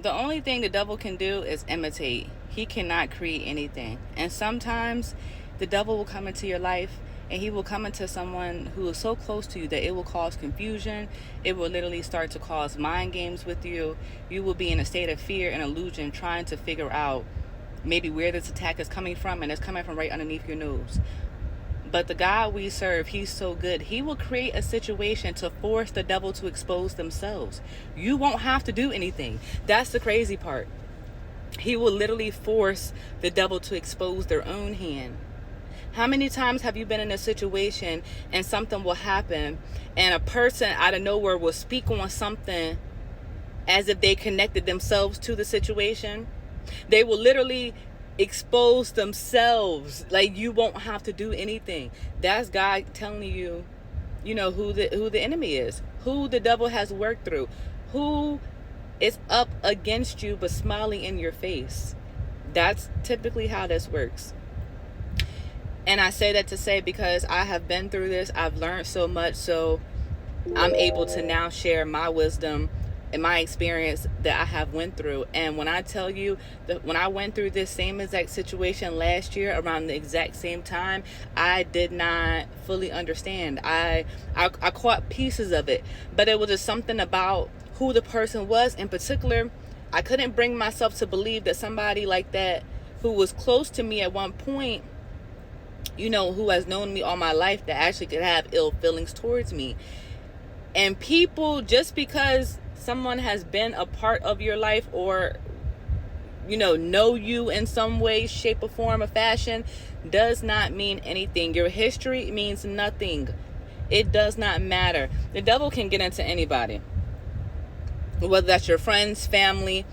The only thing the devil can do is imitate. He cannot create anything. And sometimes the devil will come into your life and he will come into someone who is so close to you that it will cause confusion. It will literally start to cause mind games with you. You will be in a state of fear and illusion trying to figure out maybe where this attack is coming from, and it's coming from right underneath your nose. But the God we serve, he's so good. He will create a situation to force the devil to expose themselves. You won't have to do anything. That's the crazy part. He will literally force the devil to expose their own hand. How many times have you been in a situation and something will happen and a person out of nowhere will speak on something as if they connected themselves to the situation? They will literally expose themselves. Like, you won't have to do anything. That's God telling you, who the enemy is, who the devil has worked through, who is up against you but smiling in your face. That's typically how this works. And I say that to say, because I have been through this, I've learned so much, so I'm able to now share my wisdom and my experience that I have went through. And when I tell you that when I went through this same exact situation last year around the exact same time, I did not fully understand. I caught pieces of it, but it was just something about who the person was in particular. I couldn't bring myself to believe that somebody like that, who was close to me at one point, who has known me all my life, that actually could have ill feelings towards me. And people, just because someone has been a part of your life or know you in some way, shape, or form, or fashion, does not mean anything. Your history means nothing. It does not matter. The devil can get into anybody, whether that's your friends, family.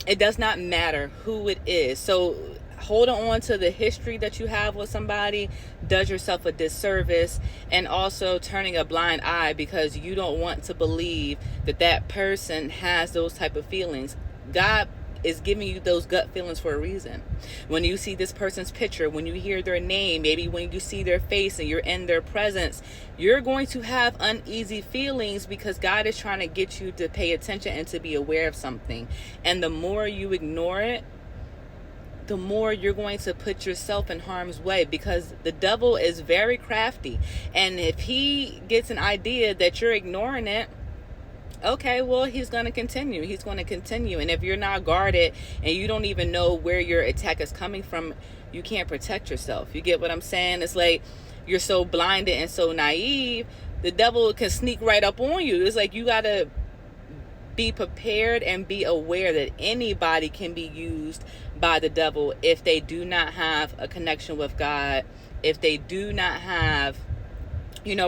It does not matter who it is. So holding on to the history that you have with somebody does yourself a disservice, and also turning a blind eye because you don't want to believe that that person has those type of feelings. God is giving you those gut feelings for a reason. When you see this person's picture, when you hear their name, maybe when you see their face and you're in their presence, you're going to have uneasy feelings because God is trying to get you to pay attention and to be aware of something. And the more you ignore it, the more you're going to put yourself in harm's way, because the devil is very crafty. And if he gets an idea that you're ignoring it, okay, well, he's going to continue. He's going to continue. And if you're not guarded and you don't even know where your attack is coming from, you can't protect yourself. You get what I'm saying? It's like you're so blinded and so naive, the devil can sneak right up on you. It's like you got to be prepared and be aware that anybody can be used by the devil if they do not have a connection with God, if they do not have,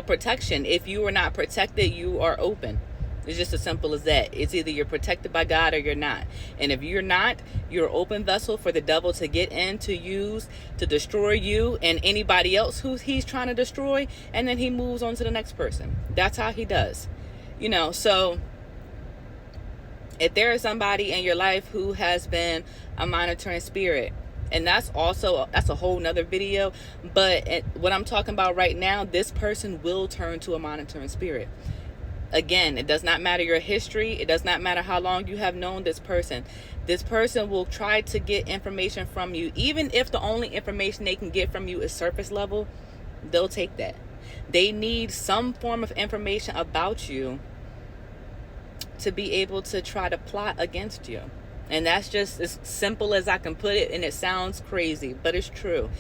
protection. If you are not protected, you are open. It's just as simple as that. It's either you're protected by God or you're not. And if you're not, you're an open vessel for the devil to get in, to use, to destroy you and anybody else who he's trying to destroy. And then he moves on to the next person. That's how he does. So if there is somebody in your life who has been a monitoring spirit, and that's a whole nother video, but what I'm talking about right now, this person will turn to a monitoring spirit. Again, it does not matter your history. It does not matter how long you have known this person. This person will try to get information from you. Even if the only information they can get from you is surface level, they'll take that. They need some form of information about you to be able to try to plot against you. And that's just as simple as I can put it, and it sounds crazy, but it's true.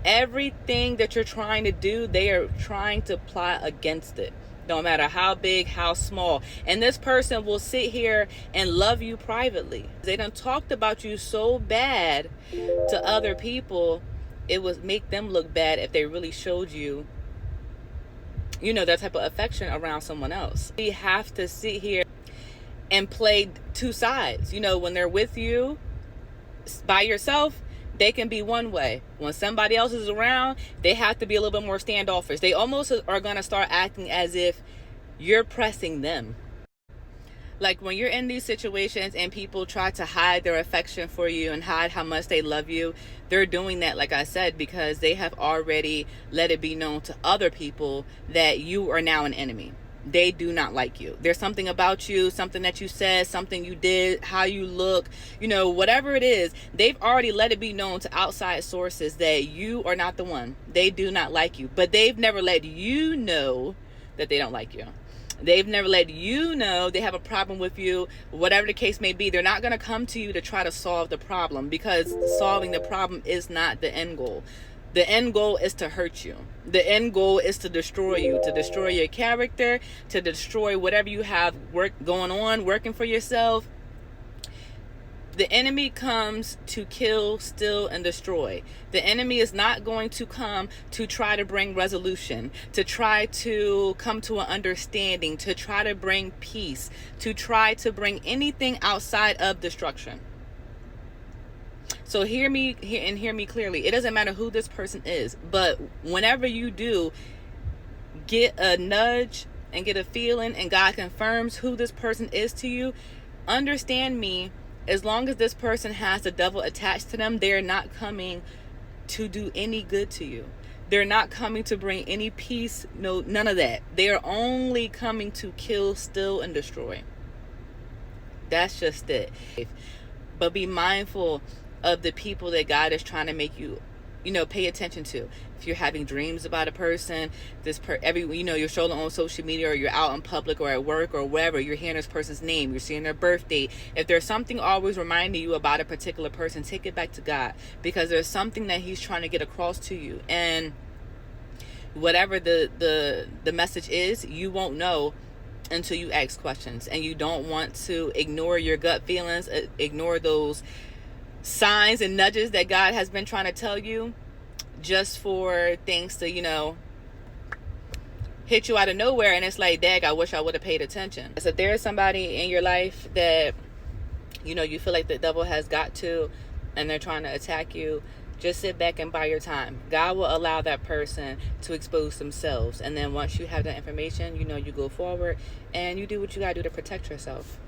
Everything that you're trying to do, they are trying to plot against it. No matter how big, how small. And this person will sit here and love you privately. They done talked about you so bad to other people, it would make them look bad if they really showed you, that type of affection around someone else. We have to sit here and play two sides. When they're with you by yourself, they can be one way. When somebody else is around, they have to be a little bit more standoffish. They almost are going to start acting as if you're pressing them. Like when you're in these situations and people try to hide their affection for you and hide how much they love you, they're doing that, like I said, because they have already let it be known to other people that you are now an enemy. they do not like you. There's something about you, something that you said, something you did, how you look, whatever it is, they've already let it be known to outside sources that you are not the one. They do not like you, but they've never let you know that they don't like you. They've never let you know they have a problem with you, whatever the case may be. They're not going to come to you to try to solve the problem, because solving the problem is not the end goal. The end goal is to hurt you. The end goal is to destroy you, to destroy your character, to destroy whatever you have working for yourself. The enemy comes to kill, steal, and destroy. The enemy is not going to come to try to bring resolution, to try to come to an understanding, to try to bring peace, to try to bring anything outside of destruction. So hear me clearly. It doesn't matter who this person is, but whenever you do get a nudge and get a feeling and God confirms who this person is to you, understand me, as long as this person has the devil attached to them, they're not coming to do any good to you. They're not coming to bring any peace, no, none of that. They are only coming to kill, steal, and destroy. That's just it. But be mindful of the people that God is trying to make you, pay attention to. If you're having dreams about a person, you're scrolling on social media, or you're out in public or at work or wherever, you're hearing this person's name, you're seeing their birthday. If there's something always reminding you about a particular person, take it back to God, because there's something that He's trying to get across to you. And whatever the message is, you won't know until you ask questions. And you don't want to ignore your gut feelings, ignore those signs and nudges that God has been trying to tell you, just for things to, hit you out of nowhere. And it's like, dag, I wish I would have paid attention. So if there is somebody in your life that, you feel like the devil has got to, and they're trying to attack you, just sit back and buy your time. God will allow that person to expose themselves. And then once you have that information, you go forward and you do what you got to do to protect yourself.